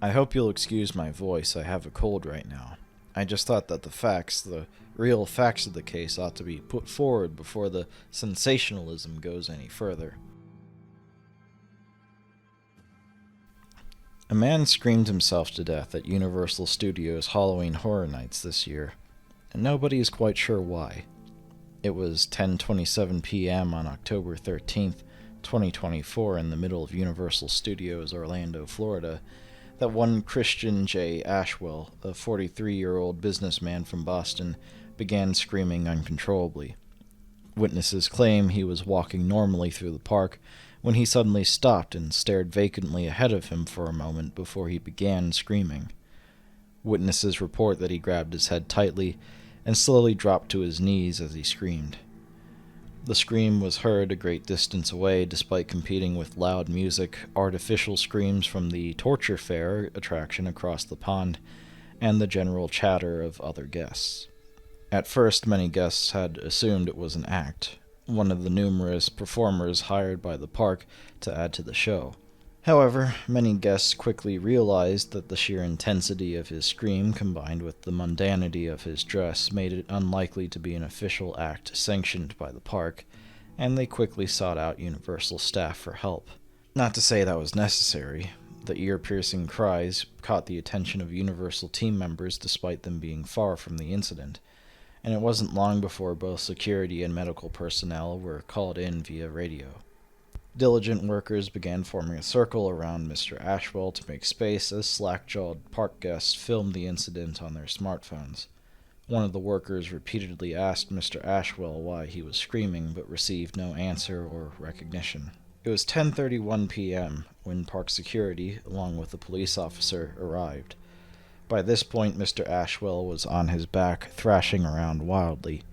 I hope you'll excuse my voice, I have a cold right now. I just thought that the real facts of the case ought to be put forward before the sensationalism goes any further. A man screamed himself to death at Universal Studios Halloween Horror Nights this year, and nobody is quite sure why. It was 10:27 p.m. on October 13th, 2024 in the middle of Universal Studios Orlando, Florida, that one Christian J. Ashwell, a 43-year-old businessman from Boston, began screaming uncontrollably. Witnesses claim he was walking normally through the park when he suddenly stopped and stared vacantly ahead of him for a moment before he began screaming. Witnesses report that he grabbed his head tightly and slowly dropped to his knees as he screamed. The scream was heard a great distance away despite competing with loud music, artificial screams from the Torture Fair attraction across the pond, and the general chatter of other guests. At first, many guests had assumed it was an act, one of the numerous performers hired by the park to add to the show. However, many guests quickly realized that the sheer intensity of his scream combined with the mundanity of his dress made it unlikely to be an official act sanctioned by the park, and they quickly sought out Universal staff for help. Not to say that was necessary. The ear-piercing cries caught the attention of Universal team members despite them being far from the incident, and it wasn't long before both security and medical personnel were called in via radio. Diligent workers began forming a circle around Mr. Ashwell to make space as slack-jawed park guests filmed the incident on their smartphones. One of the workers repeatedly asked Mr. Ashwell why he was screaming, but received no answer or recognition. It was 10:31 p.m. when park security, along with a police officer, arrived. By this point, Mr. Ashwell was on his back, thrashing around wildly.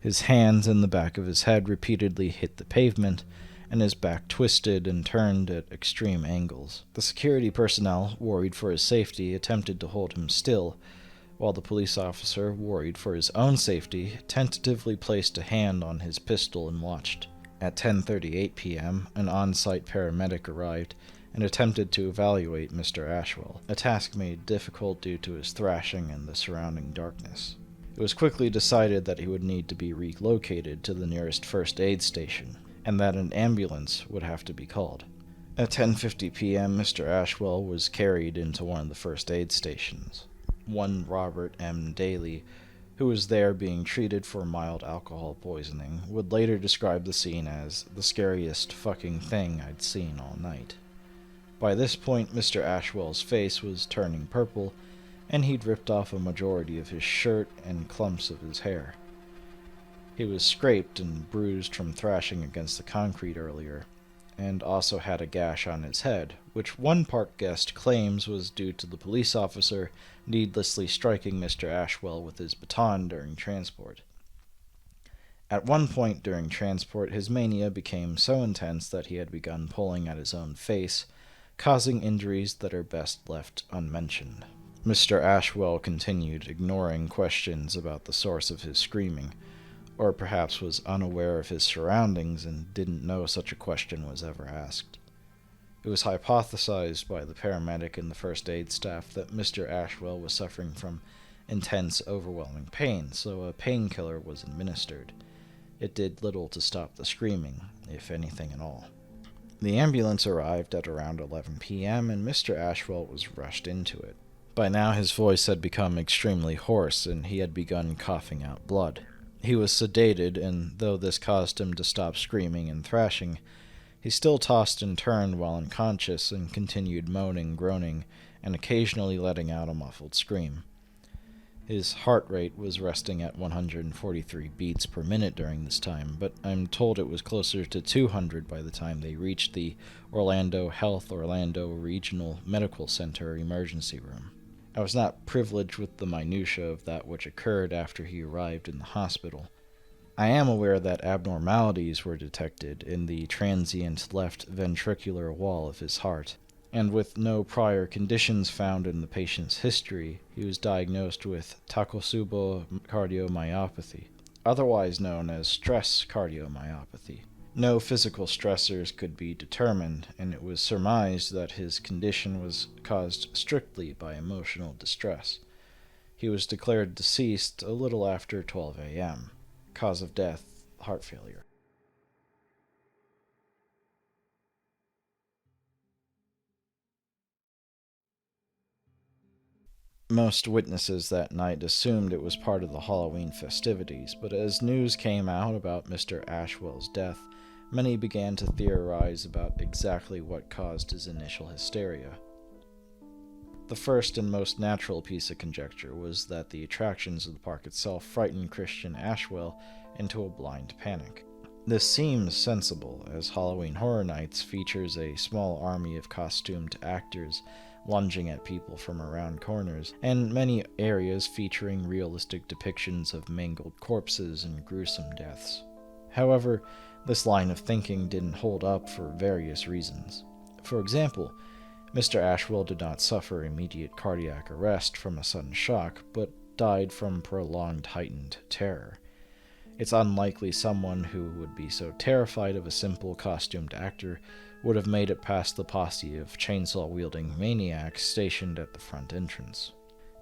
His hands and the back of his head repeatedly hit the pavement, and his back twisted and turned at extreme angles. The security personnel, worried for his safety, attempted to hold him still, while the police officer, worried for his own safety, tentatively placed a hand on his pistol and watched. At 10:38 p.m., an on-site paramedic arrived and attempted to evaluate Mr. Ashwell, a task made difficult due to his thrashing and the surrounding darkness. It was quickly decided that he would need to be relocated to the nearest first aid station, and that an ambulance would have to be called. At 10:50 p.m., Mr. Ashwell was carried into one of the first aid stations. One Robert M. Daly, who was there being treated for mild alcohol poisoning, would later describe the scene as the scariest fucking thing I'd seen all night. By this point, Mr. Ashwell's face was turning purple, and he'd ripped off a majority of his shirt and clumps of his hair. He was scraped and bruised from thrashing against the concrete earlier, and also had a gash on his head, which one park guest claims was due to the police officer needlessly striking Mr. Ashwell with his baton during transport. At one point during transport, his mania became so intense that he had begun pulling at his own face, causing injuries that are best left unmentioned. Mr. Ashwell continued ignoring questions about the source of his screaming, or perhaps was unaware of his surroundings and didn't know such a question was ever asked. It was hypothesized by the paramedic and the first aid staff that Mr. Ashwell was suffering from intense, overwhelming pain, so a painkiller was administered. It did little to stop the screaming, if anything at all. The ambulance arrived at around 11 p.m., and Mr. Ashwell was rushed into it. By now his voice had become extremely hoarse, and he had begun coughing out blood. He was sedated, and though this caused him to stop screaming and thrashing, he still tossed and turned while unconscious and continued moaning, groaning, and occasionally letting out a muffled scream. His heart rate was resting at 143 beats per minute during this time, but I'm told it was closer to 200 by the time they reached the Orlando Regional Medical Center emergency room. I was not privileged with the minutiae of that which occurred after he arrived in the hospital. I am aware that abnormalities were detected in the transient left ventricular wall of his heart, and with no prior conditions found in the patient's history, he was diagnosed with Takotsubo cardiomyopathy, otherwise known as stress cardiomyopathy. No physical stressors could be determined, and it was surmised that his condition was caused strictly by emotional distress. He was declared deceased a little after 12 a.m. Cause of death, heart failure. Most witnesses that night assumed it was part of the Halloween festivities, but as news came out about Mr. Ashwell's death, many began to theorize about exactly what caused his initial hysteria. The first and most natural piece of conjecture was that the attractions of the park itself frightened Christian Ashwell into a blind panic. This seems sensible, as Halloween Horror Nights features a small army of costumed actors lunging at people from around corners, and many areas featuring realistic depictions of mangled corpses and gruesome deaths. However, this line of thinking didn't hold up for various reasons. For example, Mr. Ashwell did not suffer immediate cardiac arrest from a sudden shock, but died from prolonged heightened terror. It's unlikely someone who would be so terrified of a simple costumed actor would have made it past the posse of chainsaw-wielding maniacs stationed at the front entrance.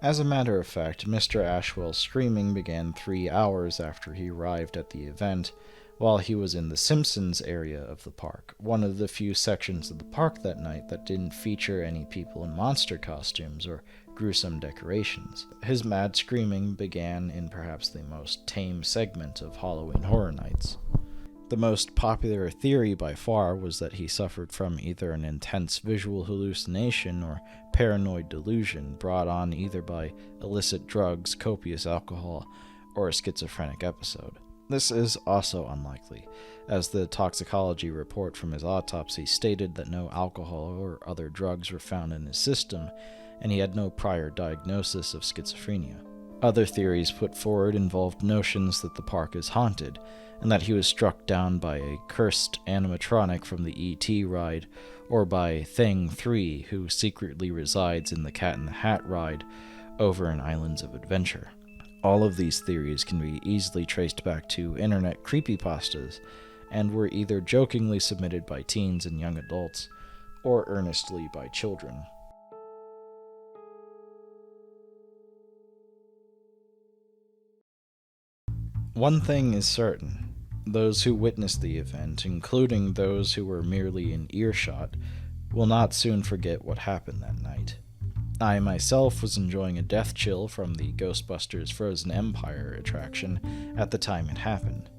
As a matter of fact, Mr. Ashwell's screaming began 3 hours after he arrived at the event, while he was in the Simpsons area of the park, one of the few sections of the park that night that didn't feature any people in monster costumes or gruesome decorations. His mad screaming began in perhaps the most tame segment of Halloween Horror Nights. The most popular theory by far was that he suffered from either an intense visual hallucination or paranoid delusion brought on either by illicit drugs, copious alcohol, or a schizophrenic episode. This is also unlikely, as the toxicology report from his autopsy stated that no alcohol or other drugs were found in his system, and he had no prior diagnosis of schizophrenia. Other theories put forward involved notions that the park is haunted, and that he was struck down by a cursed animatronic from the E.T. ride, or by Thing 3, who secretly resides in the Cat in the Hat ride over in Islands of Adventure. All of these theories can be easily traced back to internet creepypastas, and were either jokingly submitted by teens and young adults, or earnestly by children. One thing is certain. Those who witnessed the event, including those who were merely in earshot, will not soon forget what happened that night. I myself was enjoying a death chill from the Ghostbusters Frozen Empire attraction at the time it happened.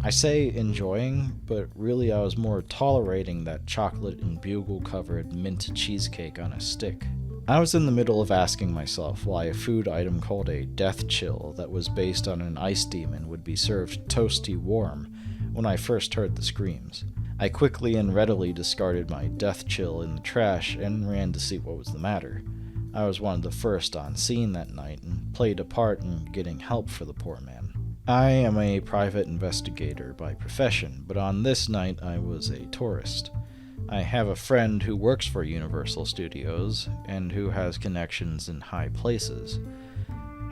I say enjoying, but really I was more tolerating that chocolate and bugle-covered mint cheesecake on a stick. I was in the middle of asking myself why a food item called a death chill that was based on an ice demon would be served toasty warm when I first heard the screams. I quickly and readily discarded my death chill in the trash and ran to see what was the matter. I was one of the first on scene that night and played a part in getting help for the poor man. I am a private investigator by profession, but on this night I was a tourist. I have a friend who works for Universal Studios and who has connections in high places.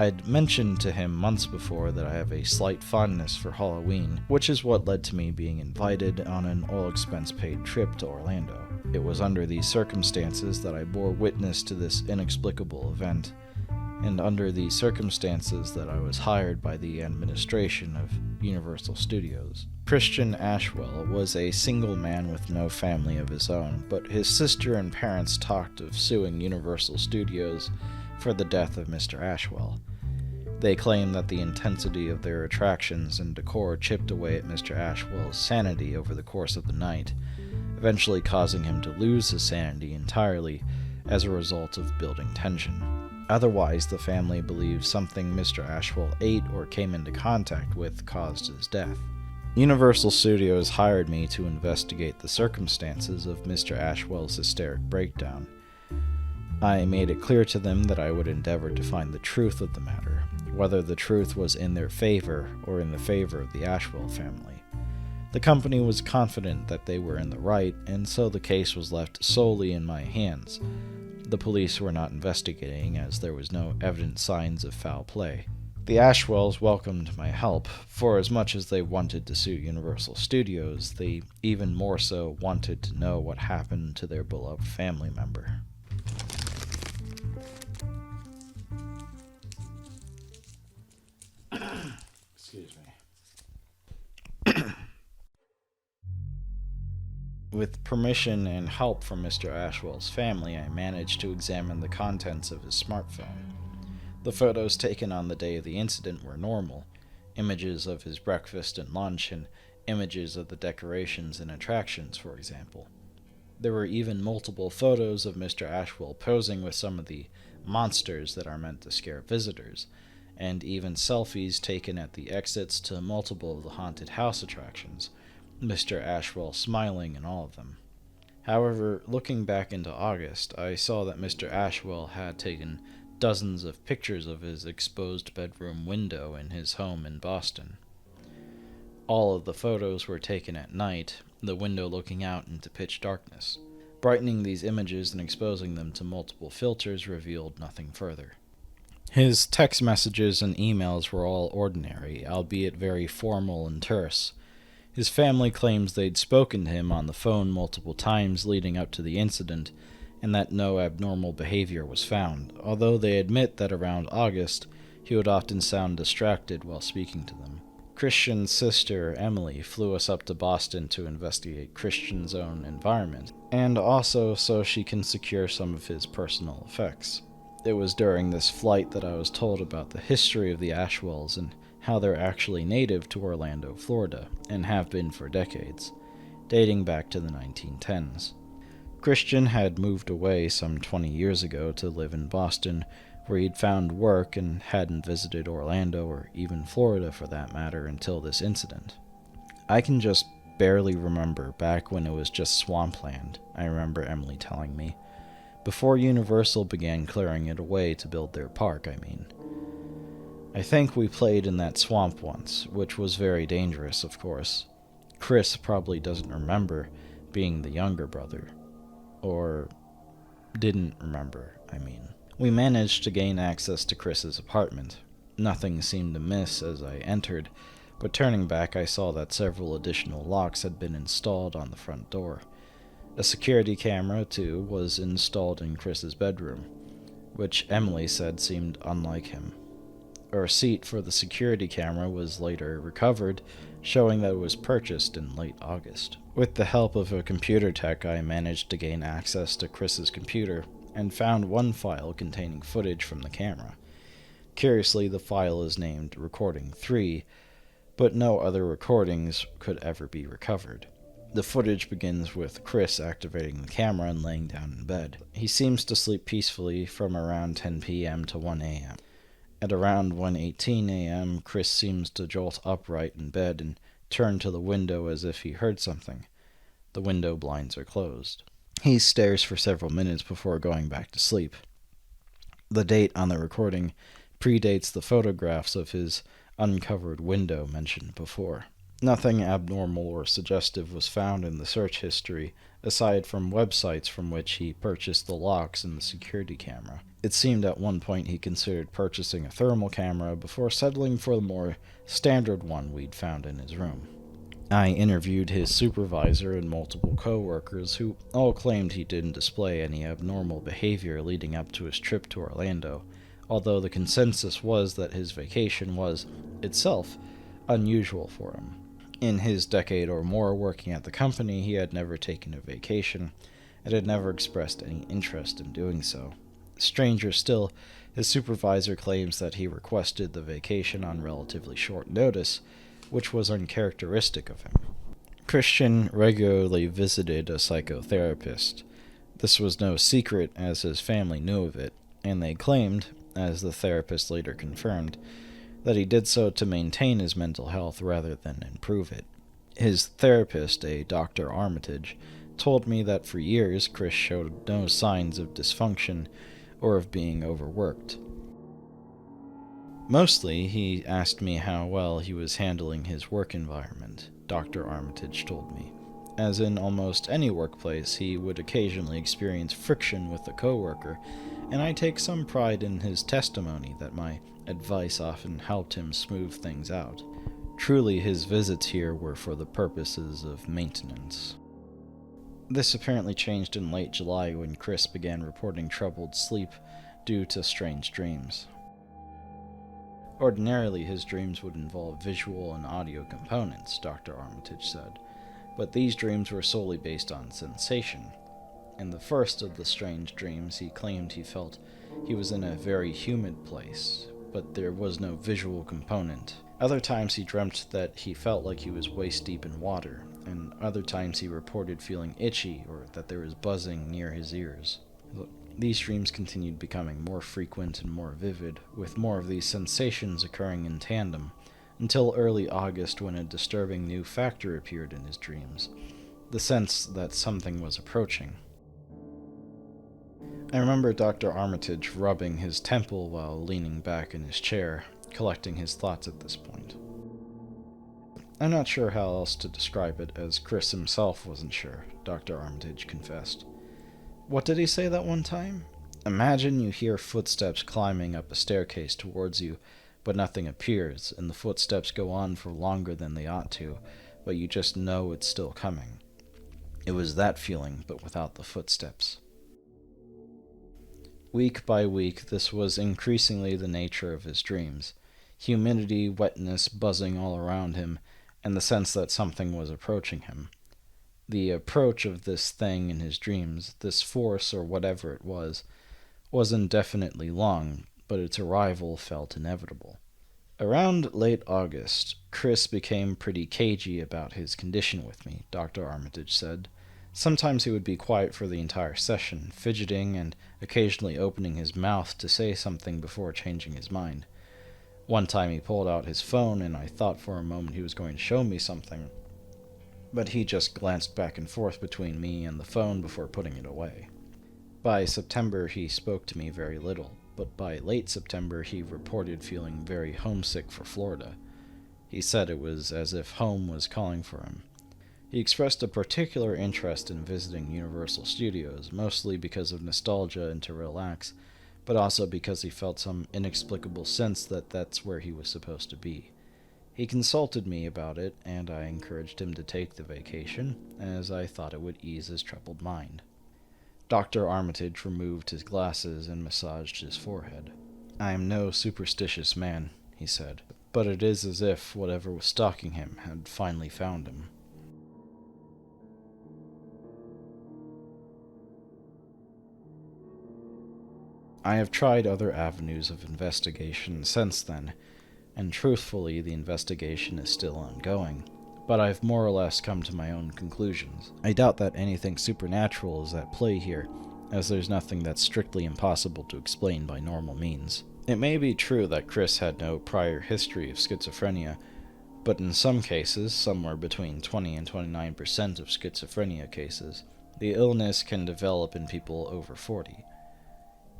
I'd mentioned to him months before that I have a slight fondness for Halloween, which is what led to me being invited on an all-expense-paid trip to Orlando. It was under these circumstances that I bore witness to this inexplicable event, and under these circumstances that I was hired by the administration of Universal Studios. Christian Ashwell was a single man with no family of his own, but his sister and parents talked of suing Universal Studios for the death of Mr. Ashwell. They claimed that the intensity of their attractions and decor chipped away at Mr. Ashwell's sanity over the course of the night, eventually causing him to lose his sanity entirely as a result of building tension. Otherwise, the family believes something Mr. Ashwell ate or came into contact with caused his death. Universal Studios hired me to investigate the circumstances of Mr. Ashwell's hysteric breakdown. I made it clear to them that I would endeavor to find the truth of the matter, whether the truth was in their favor or in the favor of the Ashwell family. The company was confident that they were in the right, and so the case was left solely in my hands. The police were not investigating, as there was no evident signs of foul play. The Ashwells welcomed my help, for as much as they wanted to sue Universal Studios, they even more so wanted to know what happened to their beloved family member. Excuse me. With permission and help from Mr. Ashwell's family, I managed to examine the contents of his smartphone. The photos taken on the day of the incident were normal, images of his breakfast and lunch, and images of the decorations and attractions, for example. There were even multiple photos of Mr. Ashwell posing with some of the monsters that are meant to scare visitors, and even selfies taken at the exits to multiple of the haunted house attractions, Mr. Ashwell smiling in all of them. However, looking back into August, I saw that Mr. Ashwell had taken dozens of pictures of his exposed bedroom window in his home in Boston. All of the photos were taken at night, the window looking out into pitch darkness. Brightening these images and exposing them to multiple filters revealed nothing further. His text messages and emails were all ordinary, albeit very formal and terse. His family claims they'd spoken to him on the phone multiple times leading up to the incident, and that no abnormal behavior was found, although they admit that around August, he would often sound distracted while speaking to them. Christian's sister, Emily, flew us up to Boston to investigate Christian's own environment, and also so she can secure some of his personal effects. It was during this flight that I was told about the history of the Ashwells and how they're actually native to Orlando, Florida, and have been for decades, dating back to the 1910s. Christian had moved away some 20 years ago to live in Boston, where he'd found work and hadn't visited Orlando or even Florida for that matter until this incident. I can just barely remember back when it was just swampland, I remember Emily telling me. Before Universal began clearing it away to build their park, I mean. I think we played in that swamp once, which was very dangerous, of course. Chris probably doesn't remember, being the younger brother. Or didn't remember, I mean. We managed to gain access to Chris's apartment. Nothing seemed amiss as I entered, but turning back I saw that several additional locks had been installed on the front door. A security camera, too, was installed in Chris's bedroom, which Emily said seemed unlike him. A receipt for the security camera was later recovered, showing that it was purchased in late August. With the help of a computer tech, I managed to gain access to Chris's computer, and found one file containing footage from the camera. Curiously, the file is named Recording 3, but no other recordings could ever be recovered. The footage begins with Chris activating the camera and laying down in bed. He seems to sleep peacefully from around 10 p.m. to 1 a.m. At around 1:18 a.m., Chris seems to jolt upright in bed and turn to the window as if he heard something. The window blinds are closed. He stares for several minutes before going back to sleep. The date on the recording predates the photographs of his uncovered window mentioned before. Nothing abnormal or suggestive was found in the search history, aside from websites from which he purchased the locks and the security camera. It seemed at one point he considered purchasing a thermal camera before settling for the more standard one we'd found in his room. I interviewed his supervisor and multiple co-workers who all claimed he didn't display any abnormal behavior leading up to his trip to Orlando, although the consensus was that his vacation was, itself, unusual for him. In his decade or more working at the company, he had never taken a vacation, and had never expressed any interest in doing so. Stranger still, his supervisor claims that he requested the vacation on relatively short notice, which was uncharacteristic of him. Christian regularly visited a psychotherapist. This was no secret, as his family knew of it, and they claimed, as the therapist later confirmed, that he did so to maintain his mental health rather than improve it. His therapist, a Dr. Armitage, told me that for years Chris showed no signs of dysfunction or of being overworked. Mostly, he asked me how well he was handling his work environment, Dr. Armitage told me. As in almost any workplace, he would occasionally experience friction with a coworker, and I take some pride in his testimony that my advice often helped him smooth things out. Truly, his visits here were for the purposes of maintenance. This apparently changed in late July when Chris began reporting troubled sleep due to strange dreams. Ordinarily, his dreams would involve visual and audio components, Dr. Armitage said, but these dreams were solely based on sensation. In the first of the strange dreams, he claimed he felt he was in a very humid place, but there was no visual component. Other times he dreamt that he felt like he was waist-deep in water, and other times he reported feeling itchy or that there was buzzing near his ears. These dreams continued becoming more frequent and more vivid, with more of these sensations occurring in tandem, until early August when a disturbing new factor appeared in his dreams, the sense that something was approaching. I remember Dr. Armitage rubbing his temple while leaning back in his chair, collecting his thoughts at this point. I'm not sure how else to describe it, as Chris himself wasn't sure, Dr. Armitage confessed. What did he say that one time? Imagine you hear footsteps climbing up a staircase towards you, but nothing appears, and the footsteps go on for longer than they ought to, but you just know it's still coming. It was that feeling, but without the footsteps. Week by week, this was increasingly the nature of his dreams. Humidity, wetness, buzzing all around him, and the sense that something was approaching him. The approach of this thing in his dreams, this force or whatever it was indefinitely long, but its arrival felt inevitable. Around late August, Chris became pretty cagey about his condition with me, Dr. Armitage said. Sometimes he would be quiet for the entire session, fidgeting and occasionally opening his mouth to say something before changing his mind. One time he pulled out his phone, and I thought for a moment he was going to show me something, but he just glanced back and forth between me and the phone before putting it away. By September, he spoke to me very little, but by late September he reported feeling very homesick for Florida. He said it was as if home was calling for him. He expressed a particular interest in visiting Universal Studios, mostly because of nostalgia and to relax, but also because he felt some inexplicable sense that that's where he was supposed to be. He consulted me about it, and I encouraged him to take the vacation, as I thought it would ease his troubled mind. Dr. Armitage removed his glasses and massaged his forehead. "I am no superstitious man," he said, "but it is as if whatever was stalking him had finally found him." I have tried other avenues of investigation since then, and truthfully the investigation is still ongoing, but I've more or less come to my own conclusions. I doubt that anything supernatural is at play here, as there's nothing that's strictly impossible to explain by normal means. It may be true that Chris had no prior history of schizophrenia, but in some cases, somewhere between 20 and 29% of schizophrenia cases, the illness can develop in people over 40.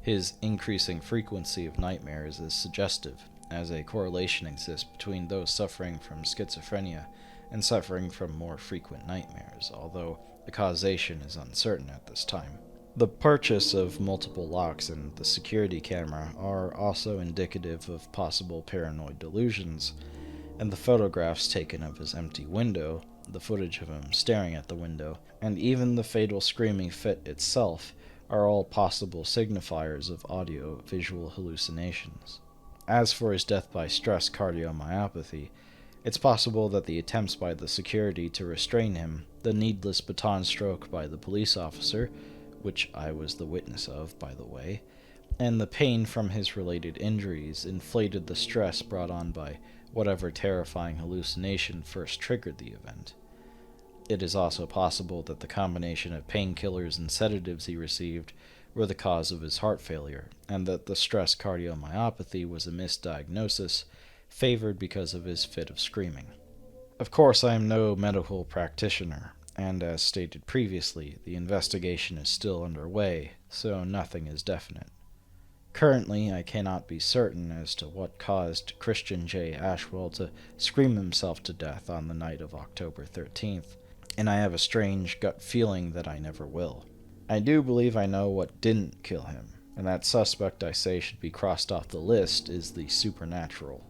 His increasing frequency of nightmares is suggestive, as a correlation exists between those suffering from schizophrenia and suffering from more frequent nightmares, although the causation is uncertain at this time. The purchase of multiple locks and the security camera are also indicative of possible paranoid delusions, and the photographs taken of his empty window, the footage of him staring at the window, and even the fatal screaming fit itself are all possible signifiers of audio-visual hallucinations. As for his death by stress cardiomyopathy, it's possible that the attempts by the security to restrain him, the needless baton stroke by the police officer, which I was the witness of, by the way, and the pain from his related injuries inflated the stress brought on by whatever terrifying hallucination first triggered the event. It is also possible that the combination of painkillers and sedatives he received were the cause of his heart failure, and that the stress cardiomyopathy was a misdiagnosis favored because of his fit of screaming. Of course, I am no medical practitioner, and as stated previously, the investigation is still underway, so nothing is definite. Currently, I cannot be certain as to what caused Christian J. Ashwell to scream himself to death on the night of October 13th. and I have a strange gut feeling that I never will. I do believe I know what didn't kill him, and that suspect I say should be crossed off the list is the supernatural.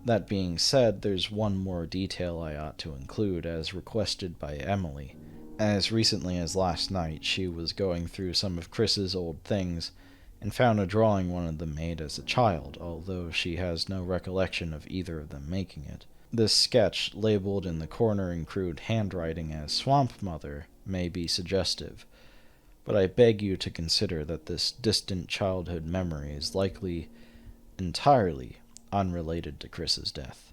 That being said, there's one more detail I ought to include, as requested by Emily. As recently as last night, she was going through some of Chris's old things and found a drawing one of them made as a child, although she has no recollection of either of them making it. This sketch, labeled in the corner in crude handwriting as Swamp Mother, may be suggestive, but I beg you to consider that this distant childhood memory is likely entirely unrelated to Chris's death.